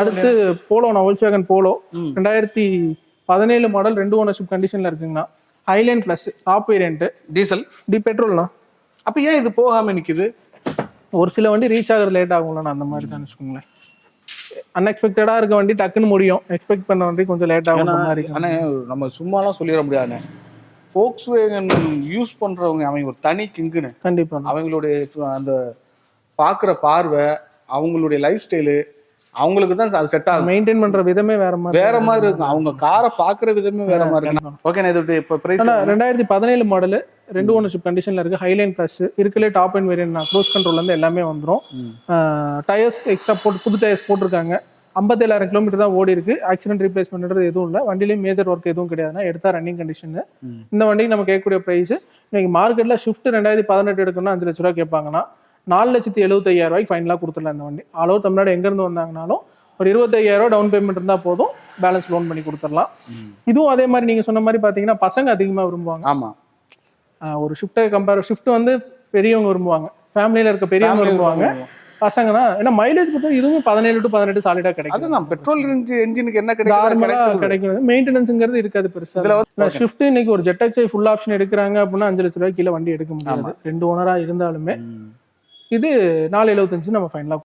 அடுத்து Polo, Volkswagen Polo 2017 model, 2 ownership கண்டிஷன்ல இருக்குங்கண்ணா. Highline plus top variant, diesel பெட்ரோல்ண்ணா. அப்ப ஏன் இது போகாம நிக்குது? ஒரு சில வண்டி ரீச் ஆகிறது லேட் ஆகும்ல, அந்த மாதிரி தான் வச்சுக்கோங்களேன். அன்எக்ஸ்பெக்டடா இருக்க வண்டி டக்குன்னு முடியும், எக்ஸ்பெக்ட் பண்ண வண்டி கொஞ்சம் லேட் ஆகும் மாதிரி. ஆனா நம்ம சும்மாலாம் சொல்லிட முடியாதுண்ணே. Volkswagen யூஸ் பண்றவங்க அவங்க ஒரு தனி கிங்குன்னு. கண்டிப்பா அவங்களுடைய அந்த பாக்குற பார்வை, அவங்களுடைய லைஃப் ஸ்டைலு, அவங்களுக்கு தான் அது செட் ஆகும். மெயின்டைன் பண்ற விதமே வேற மாதிரி இருக்கும். அவங்க காரை பாக்குற விதமே வேற மாதிரி இருக்கும். ஓகே, இது இப்ப பிரைஸ் 2017 மாடல், 2 ஓனர்ஷிப் கண்டிஷன்ல இருக்கு. ஹைலைன் பிளஸ் இருக்குல்ல, டாப் அண்ட் வேரியன்ட், க்ரூஸ் கண்ட்ரோல்ல இருந்து எல்லாமே வந்துடும். டயர்ஸ் எக்ஸ்ட்ரா போட்டு, புது டயர்ஸ் போட்டிருக்காங்க. 57,000 கிலோமீட்டர் தான் ஓடி இருக்கு. ஆக்சிடென்ட் ரீப்ளேஸ்மெண்ட் எதுவும் இல்லை. வண்டியிலேயும் மேஜர் ஒர்க் எதுவும் கிடையாதுன்னா, எடுத்தா ரன்னிங் கண்டிஷன். இந்த வண்டிக்கு நம்ம கேட்கக்கூடிய பிரைஸ் இன்னைக்கு மார்க்கெட்ல ஷிஃப்ட் 2018 எடுக்கணும்னா 5 லட்ச ரூபா கேட்பாங்கன்னா, 4,75,000 ரூபாய்க்கு ஃபைனலாக கொடுத்துடலாம். இந்த வண்டி ஆல் ஓவர் தமிழ்நாடு எங்கேருந்து வந்தாங்கனாலும் ஒரு 25,000 ரூபா டவுன் பேமெண்ட் இருந்தால் போதும், பேலன்ஸ் லோன் பண்ணி கொடுத்துடலாம். இதுவும் அதே மாதிரி நீங்கள் சொன்ன மாதிரி பார்த்தீங்கன்னா பசங்க அதிகமாக விரும்புவாங்க. ஆமாம், ஒரு ஷிஃப்ட் வந்து பெரியவங்க விரும்புவாங்க, ஃபேமிலியில் இருக்க பெரியவங்க விரும்புவாங்க. பசங்கன்னா ஏன்னா மைலேஜ் பொறுத்த இதுவும் 17 to 18 சாலிடா கிடைக்கும். அதுதான் பெட்ரோல் என்ஜினுக்கு என்ன கிடைக்கும், மெயின்டெனன்ஸ்ங்கிறது இருக்காது பெருசா. ஷிஃப்ட் இன்னைக்கு ஒரு ஜெட்எக்ஸை ஃபுல் ஆப்ஷன் எடுக்கிறாங்க அப்படின்னா 5 லட்ச ரூபாய்க்கு கீழே வண்டி எடுக்க முடியாது, 2 ஓனரா இருந்தாலுமே. இது 4,75 நம்ம ஃபைனலா